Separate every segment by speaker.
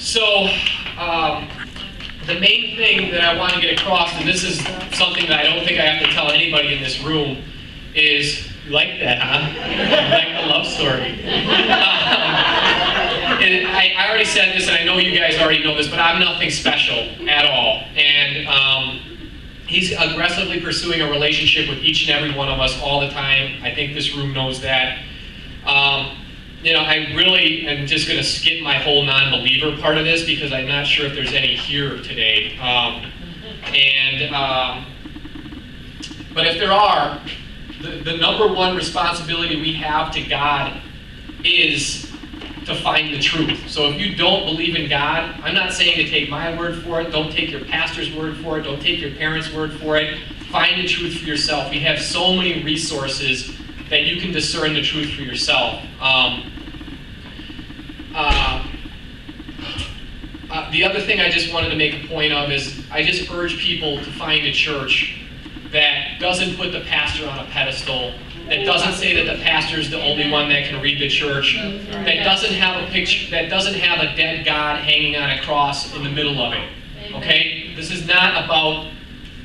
Speaker 1: So, the main thing that I want to get across, and this is something that I don't think I have to tell anybody in this room, is, you like that, huh? You like the love story. And I already said this, and I know you guys already know this, but I'm nothing special at all. And he's aggressively pursuing a relationship with each and every one of us all the time. I think this room knows that. I really am just going to skip my whole non-believer part of this because I'm not sure if there's any here today. But if there are, the number one responsibility we have to God is to find the truth. So if you don't believe in God, I'm not saying to take my word for it, don't take your pastor's word for it, don't take your parents' word for it. Find the truth for yourself. We have so many resources that you can discern the truth for yourself. The other thing I just wanted to make a point of is I just urge people to find a church that doesn't put the pastor on a pedestal, that doesn't say that the pastor is the only one that can read the church, that doesn't have a picture, that doesn't have a dead God hanging on a cross in the middle of it. Okay? This is not about,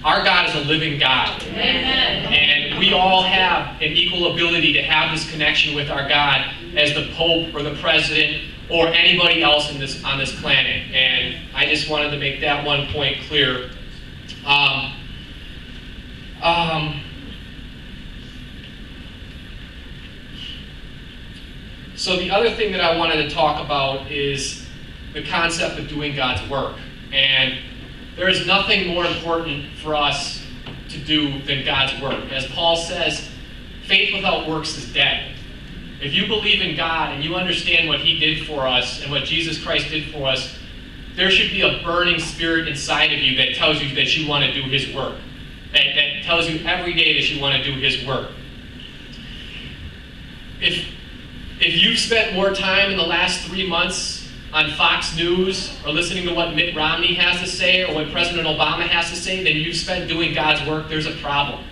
Speaker 1: our God is a living God. And we all have an equal ability to have this connection with our God as the Pope or the President or anybody else on this planet. And I just wanted to make that one point clear. So the other thing that I wanted to talk about is the concept of doing God's work. And there is nothing more important for us to do than God's work. As Paul says, faith without works is dead. If you believe in God and you understand what He did for us and what Jesus Christ did for us, there should be a burning spirit inside of you that tells you that you want to do His work. That tells you every day that you want to do His work. If you've spent more time in the last 3 months on Fox News or listening to what Mitt Romney has to say or what President Obama has to say than you've spent doing God's work, there's a problem.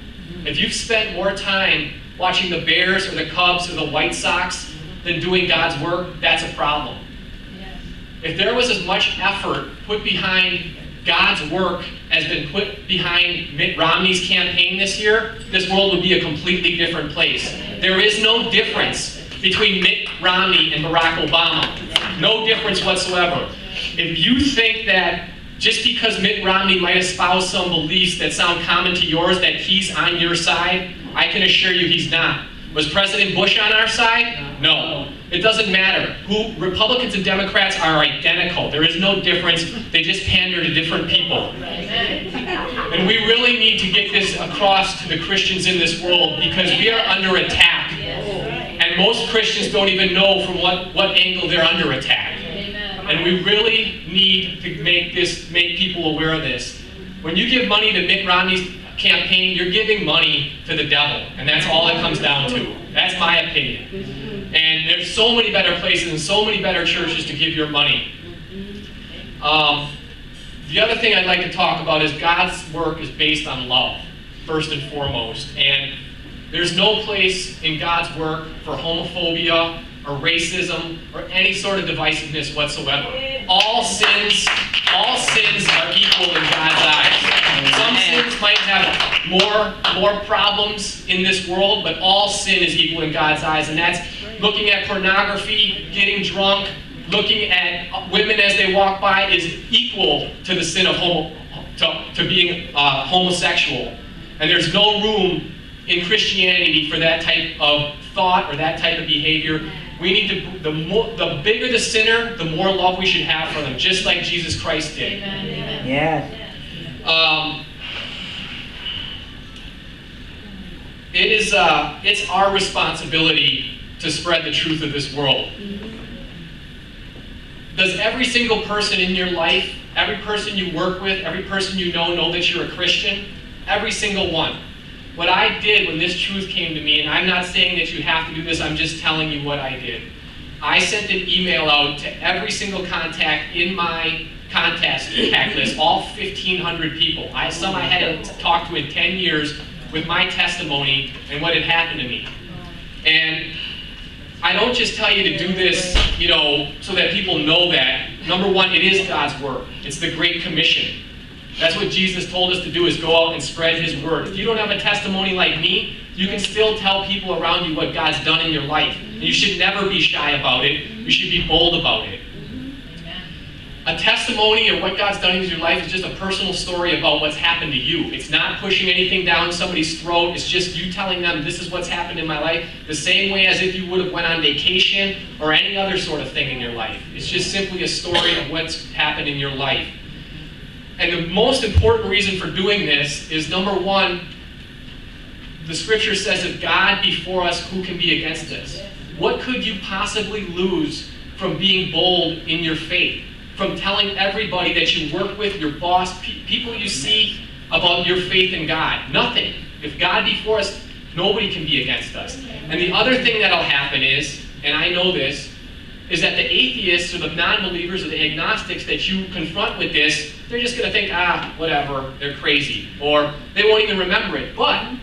Speaker 1: If you've spent more time watching the Bears or the Cubs or the White Sox than doing God's work, that's a problem. If there was as much effort put behind God's work as been put behind Mitt Romney's campaign this year, this world would be a completely different place. There is no difference between Mitt Romney and Barack Obama. No difference whatsoever. If you think that just because Mitt Romney might espouse some beliefs that sound common to yours, that he's on your side, I can assure you he's not. Was President Bush on our side? No. It doesn't matter. Republicans and Democrats are identical. There is no difference. They just pander to different people. And we really need to get this across to the Christians in this world because we are under attack. And most Christians don't even know from what angle they're under attack. And we really need to make people aware of this. When you give money to Mitt Romney's campaign, you're giving money to the devil. And that's all it comes down to. That's my opinion. And there's so many better places and so many better churches to give your money. The other thing I'd like to talk about is God's work is based on love, first and foremost. And there's no place in God's work for homophobia or racism or any sort of divisiveness whatsoever. All sins are equal in God's eyes. Some sins might have more problems in this world, but all sin is equal in God's eyes. And that's looking at pornography, getting drunk, looking at women as they walk by is equal to the sin of being homosexual. And there's no room in Christianity for that type of thought or that type of behavior. We need to, the bigger the sinner, the more love we should have for them, just like Jesus Christ did.
Speaker 2: Amen. Yes.
Speaker 1: It's our responsibility to spread the truth of this world. Does every single person in your life, every person you work with, every person you know that you're a Christian? Every single one. What I did when this truth came to me, and I'm not saying that you have to do this, I'm just telling you what I did. I sent an email out to every single contact in my contact list, all 1,500 people. Some I hadn't talked to in 10 years with my testimony and what had happened to me. And I don't just tell you to do this, so that people know that. Number one, it is God's word. It's the Great Commission. That's what Jesus told us to do, is go out and spread his word. If you don't have a testimony like me, you can still tell people around you what God's done in your life. And you should never be shy about it. You should be bold about it. A testimony or what God's done in your life is just a personal story about what's happened to you. It's not pushing anything down somebody's throat. It's just you telling them, this is what's happened in my life, the same way as if you would have went on vacation or any other sort of thing in your life. It's just simply a story of what's happened in your life. And the most important reason for doing this is, number one, the scripture says, if God be for us, who can be against us? What could you possibly lose from being bold in your faith? From telling everybody that you work with, your boss, people you see, about your faith in God? Nothing. If God be for us, nobody can be against us. And the other thing that'll happen is, and I know this, is that the atheists or the non-believers or the agnostics that you confront with this, they're just going to think, whatever, they're crazy. Or they won't even remember it. But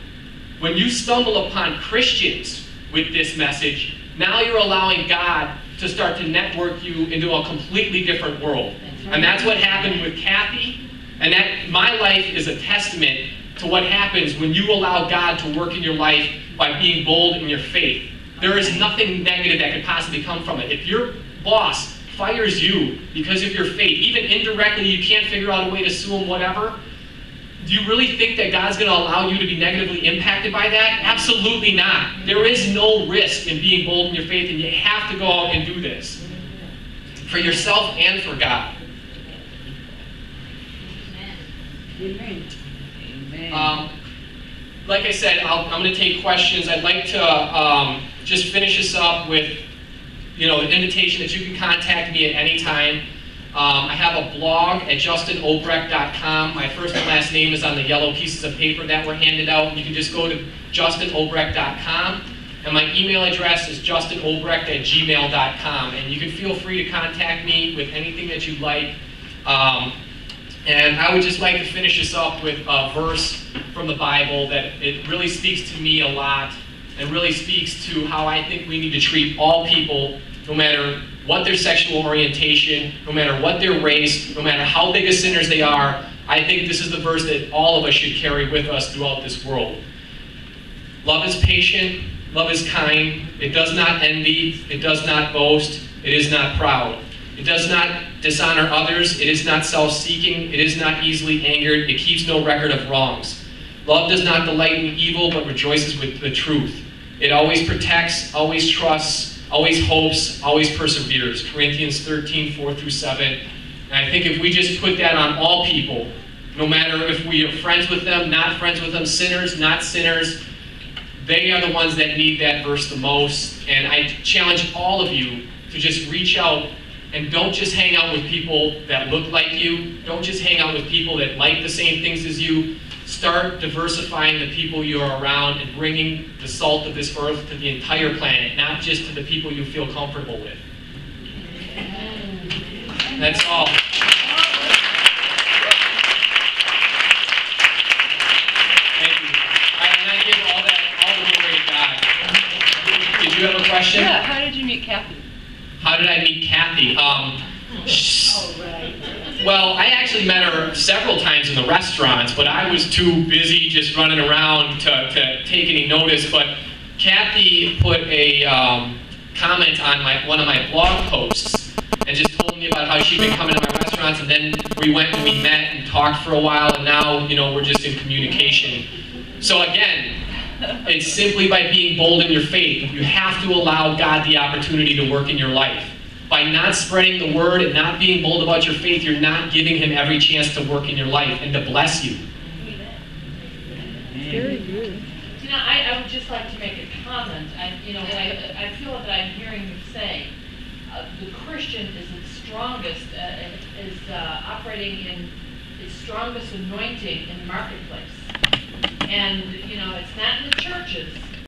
Speaker 1: when you stumble upon Christians with this message, now you're allowing God to start to network you into a completely different world. And that's what happened with Kathy. And that my life is a testament to what happens when you allow God to work in your life by being bold in your faith. There is nothing negative that could possibly come from it. If your boss fires you because of your faith, even indirectly, you can't figure out a way to sue him, whatever, do you really think that God's going to allow you to be negatively impacted by that? Absolutely not. There is no risk in being bold in your faith, and you have to go out and do this for yourself and for God.
Speaker 2: Amen.
Speaker 1: Like I said, I'm going to take questions. I'd like to just finish this up with, the invitation that you can contact me at any time. I have a blog at justinobrecht.com. My first and last name is on the yellow pieces of paper that were handed out. You can just go to justinobrecht.com. And my email address is justinobrecht@gmail.com. And you can feel free to contact me with anything that you'd like. And I would just like to finish this up with a verse from the Bible that it really speaks to me a lot and really speaks to how I think we need to treat all people, no matter what their sexual orientation, no matter what their race, no matter how big of sinners they are. I think this is the verse that all of us should carry with us throughout this world. Love is patient, love is kind, it does not envy, it does not boast, it is not proud. It does not dishonor others, it is not self-seeking, it is not easily angered, it keeps no record of wrongs. Love does not delight in evil, but rejoices with the truth. It always protects, always trusts, always hopes, always perseveres. Corinthians 13, 4-7. And I think if we just put that on all people, no matter if we are friends with them, not friends with them, sinners, not sinners, they are the ones that need that verse the most. And I challenge all of you to just reach out and don't just hang out with people that look like you. Don't just hang out with people that like the same things as you. Start diversifying the people you are around and bringing the salt of this earth to the entire planet, not just to the people you feel comfortable with. That's all. Thank you. And I give all the glory to God. Did you have a question?
Speaker 2: Yeah, how did you meet Kathy?
Speaker 1: How did I meet Kathy? Well, I actually met her several times in the restaurants, but I was too busy just running around to take any notice. But Kathy put a comment on one of my blog posts and just told me about how she'd been coming to my restaurants, and then we went and we met and talked for a while, and now, we're just in communication. So again, it's simply by being bold in your faith. You have to allow God the opportunity to work in your life. By not spreading the word and not being bold about your faith, you're not giving him every chance to work in your life and to bless you.
Speaker 2: Very good.
Speaker 3: I would just like to make a comment. I feel that I'm hearing you say the Christian is its strongest, is operating in its strongest anointing in the marketplace. And, it's not in the churches.